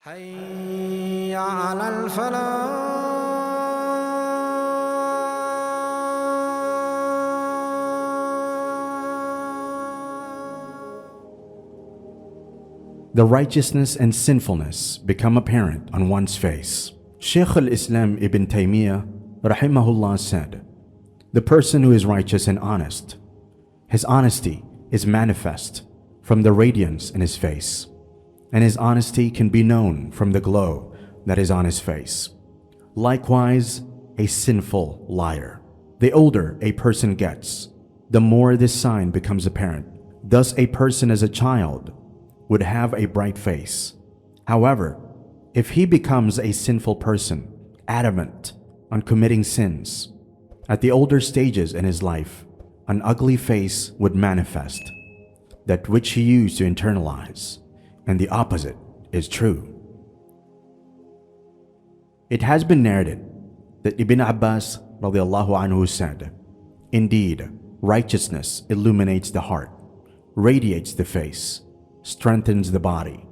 حي على الفلاح. The righteousness and sinfulness become apparent on one's face. Shaykh Al-Islam Ibn Taymiyyah rahimahullah said, "The person who is righteous and honest, his honesty is manifest from the radiance in his face, and his honesty can be known from the glow that is on his face. Likewise, a sinful liar. The older a person gets, the more this sign becomes apparent. Thus, a person as a child would have a bright face. However, if he becomes a sinful person, adamant on committing sins, at the older stages in his life, an ugly face would manifest, that which he used to internalize, and the opposite is true." It has been narrated that Ibn Abbas radiallahu anhu said, "Indeed, righteousness illuminates the heart, radiates the face, strengthens the body,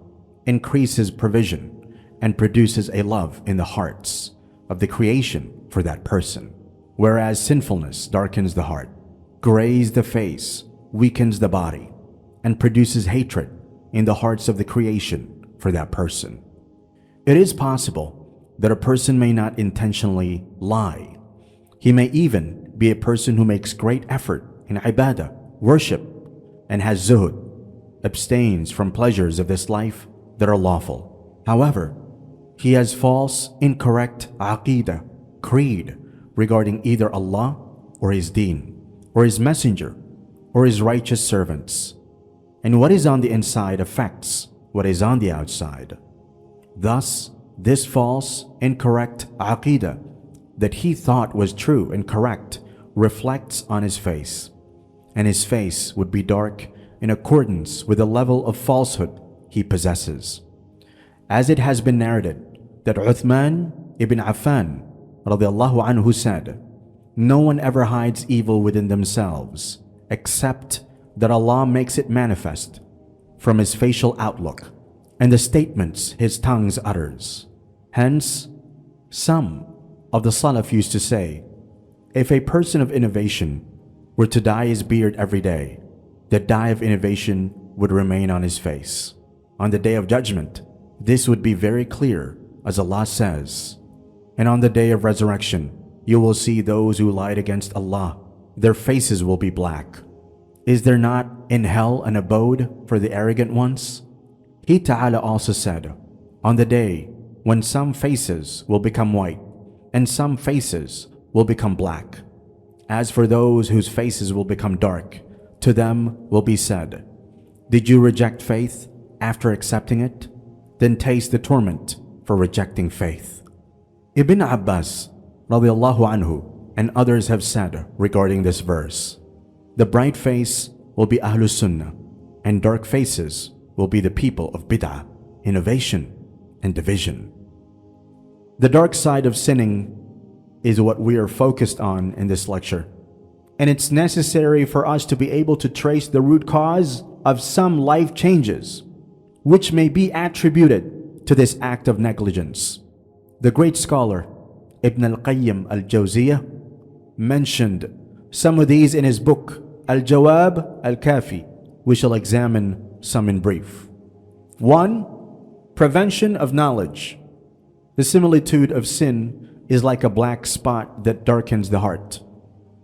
increases provision, and produces a love in the hearts of the creation for that person. Whereas sinfulness darkens the heart, grays the face, weakens the body, and produces hatred in the hearts of the creation for that person." It is possible that a person may not intentionally lie. He may even be a person who makes great effort in ibadah, worship, and has zuhud, abstains from pleasures of this life that are lawful. However, he has false, incorrect aqidah, creed regarding either Allah or his deen, or his messenger, or his righteous servants. And what is on the inside affects what is on the outside. Thus, this false, incorrect aqidah that he thought was true and correct reflects on his face, and his face would be dark in accordance with the level of falsehood he possesses. As it has been narrated that Uthman ibn Affan radiallahu anhu said, "No one ever hides evil within themselves except that Allah makes it manifest from his facial outlook and the statements his tongue utters." Hence, some of the Salaf used to say, if a person of innovation were to dye his beard every day, the dye of innovation would remain on his face. On the day of judgment, this would be very clear, as Allah says, "And on the day of resurrection, you will see those who lied against Allah. Their faces will be black. Is there not in hell an abode for the arrogant ones?" He Ta'ala also said, "On the day when some faces will become white, and some faces will become black. As for those whose faces will become dark, to them will be said, 'Did you reject faith after accepting it? Then taste the torment for rejecting faith.'" Ibn Abbas radiallahu anhu and others have said regarding this verse, the bright face will be Ahlus Sunnah, and dark faces will be the people of bid'ah, innovation, and division. The dark side of sinning is what we are focused on in this lecture, and it's necessary for us to be able to trace the root cause of some life changes which may be attributed to this act of negligence. The great scholar Ibn al-Qayyim al-Jawziyah mentioned some of these in his book Al-Jawab al-Kafi. We shall examine some in brief. 1. Prevention of knowledge. The similitude of sin is like a black spot that darkens the heart.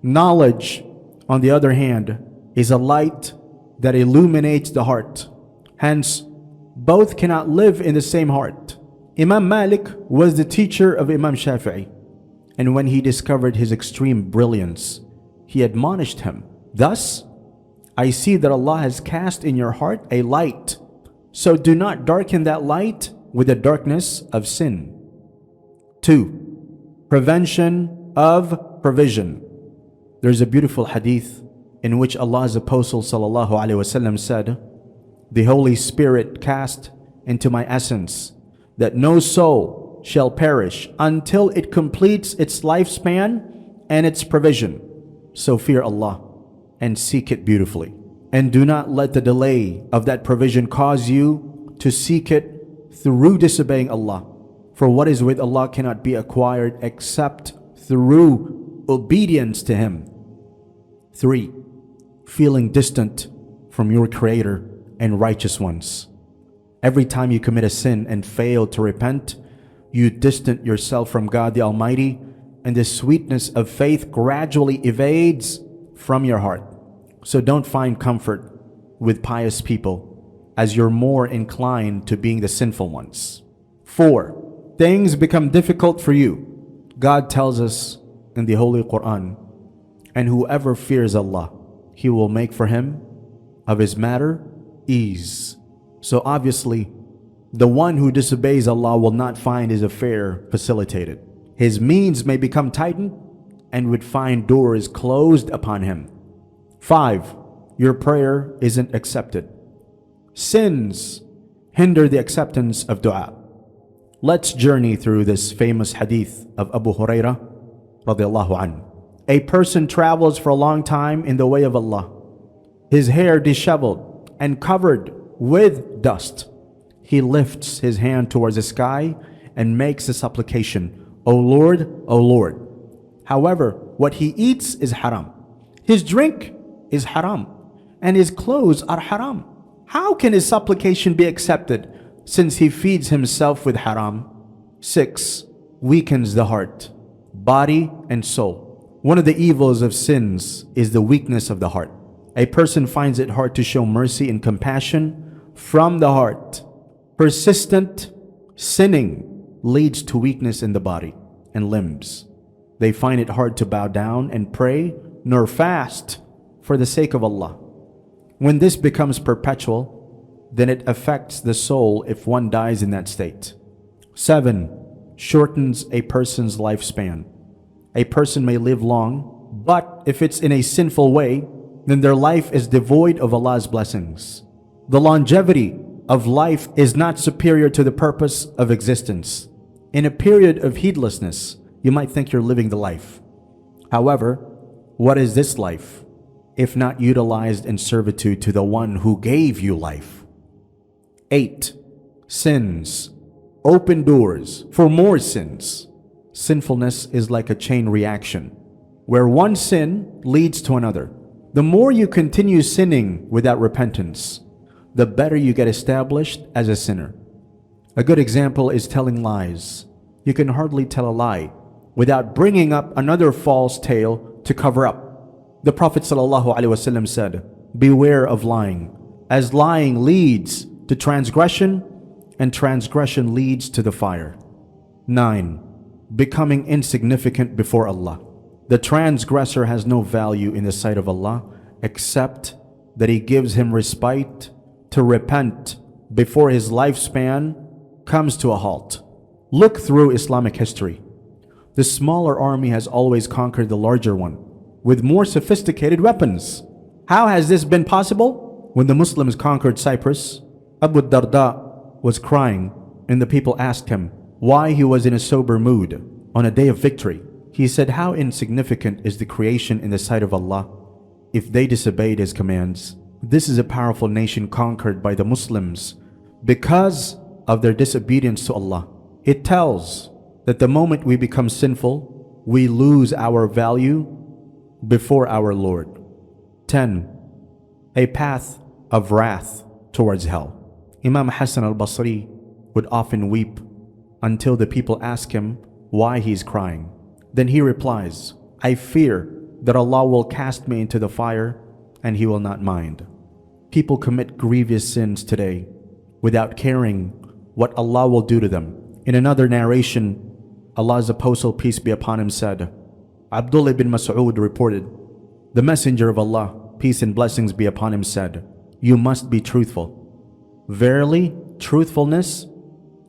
Knowledge, on the other hand, is a light that illuminates the heart. Hence, both cannot live in the same heart. Imam Malik was the teacher of Imam Shafi'i, and when he discovered his extreme brilliance, he admonished him, "Thus, I see that Allah has cast in your heart a light, so do not darken that light with the darkness of sin." 2. Prevention of provision. There's a beautiful hadith in which Allah's Apostle sallallahu alaihi wasallam said, "The Holy Spirit cast into my essence that no soul shall perish until it completes its lifespan and its provision. So fear Allah and seek it beautifully, and do not let the delay of that provision cause you to seek it through disobeying Allah. For what is with Allah cannot be acquired except through obedience to Him. 3. Feeling distant from your Creator and righteous ones. Every time you commit a sin and fail to repent, you distance yourself from God the Almighty, and the sweetness of faith gradually evades from your heart. So don't find comfort with pious people, as you're more inclined to being the sinful ones. 4. Things become difficult for you. God tells us in the Holy Quran, and whoever fears Allah, He will make for him of his matter ease. So obviously, the one who disobeys Allah will not find his affair facilitated. His means may become tightened and would find doors closed upon him. 5. Your prayer isn't accepted. Sins hinder the acceptance of dua. Let's journey through this famous hadith of Abu Hurairah radiallahu anhu. A person travels for a long time in the way of Allah, his hair disheveled and covered with dust. He lifts his hand towards the sky and makes a supplication, O Lord, O Lord. However, what he eats is haram, his drink is haram, and his clothes are haram. How can his supplication be accepted since he feeds himself with haram? 6. Weakens the heart, body, and soul. One of the evils of sins is the weakness of the heart. A person finds it hard to show mercy and compassion from the heart. Persistent sinning leads to weakness in the body and limbs. They find it hard to bow down and pray nor fast for the sake of Allah. When this becomes perpetual, then it affects the soul if one dies in that state. 7. Shortens a person's lifespan. A person may live long, but if it's in a sinful way, then their life is devoid of Allah's blessings. The longevity of life is not superior to the purpose of existence. In a period of heedlessness, you might think you're living the life. However, what is this life if not utilized in servitude to the one who gave you life? 8. Sins open doors for more sins. Sinfulness is like a chain reaction, where one sin leads to another. The more you continue sinning without repentance, the better you get established as a sinner. A good example is telling lies. You can hardly tell a lie without bringing up another false tale to cover up. The Prophet ﷺ said, beware of lying, as lying leads to transgression, and transgression leads to the fire. 9. Becoming insignificant before Allah. The transgressor has no value in the sight of Allah except that He gives him respite to repent before his lifespan comes to a halt. Look through Islamic history. The smaller army has always conquered the larger one with more sophisticated weapons. How has this been possible? When the Muslims conquered Cyprus, Abu Darda was crying and the people asked him why he was in a sober mood on a day of victory. He said, how insignificant is the creation in the sight of Allah if they disobeyed His commands. This is a powerful nation conquered by the Muslims because of their disobedience to Allah. It tells that the moment we become sinful, we lose our value before our Lord. 10. A path of wrath towards hell. Imam Hassan al-Basri would often weep until the people ask him why he's crying. Then he replies, I fear that Allah will cast me into the fire and He will not mind. People commit grievous sins today without caring what Allah will do to them. In another narration, Allah's apostle, peace be upon him, said, Abdullah ibn Mas'ud reported, the messenger of Allah, peace and blessings be upon him, said, you must be truthful. Verily, truthfulness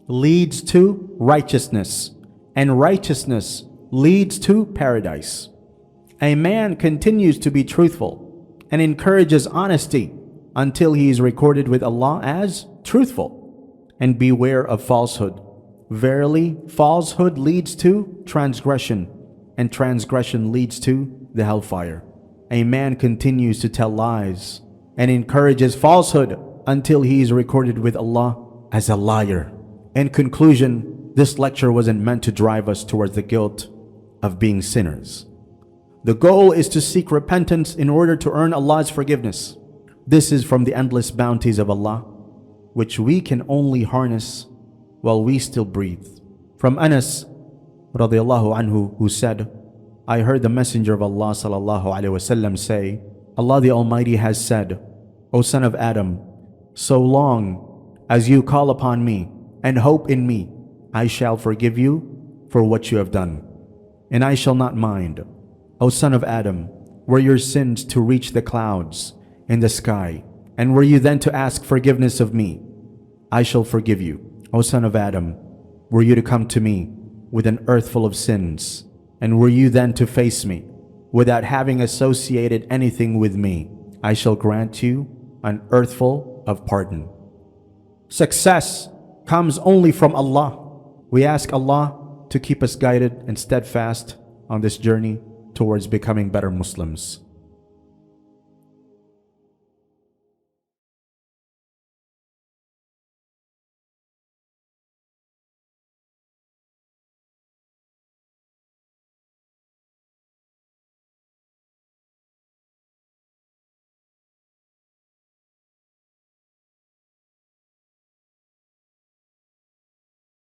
leads to righteousness, and righteousness leads to paradise. A man continues to be truthful and encourages honesty until he is recorded with Allah as truthful. And beware of falsehood. Verily, falsehood leads to transgression, and transgression leads to the hellfire. A man continues to tell lies and encourages falsehood until he is recorded with Allah as a liar. In conclusion, this lecture wasn't meant to drive us towards the guilt of being sinners. The goal is to seek repentance in order to earn Allah's forgiveness. This is from the endless bounties of Allah, which we can only harness while we still breathe. From Anas radiallahu anhu, who said, I heard the Messenger of Allah sallallahu alaihi wasallam say, Allah the Almighty has said, O son of Adam, so long as you call upon me and hope in me, I shall forgive you for what you have done, and I shall not mind. O son of Adam, were your sins to reach the clouds in the sky, and were you then to ask forgiveness of me, I shall forgive you. O son of Adam, were you to come to me with an earth full of sins, and were you then to face me without having associated anything with me, I shall grant you an earth full of pardon. Success comes only from Allah. We ask Allah to keep us guided and steadfast on this journey towards becoming better Muslims.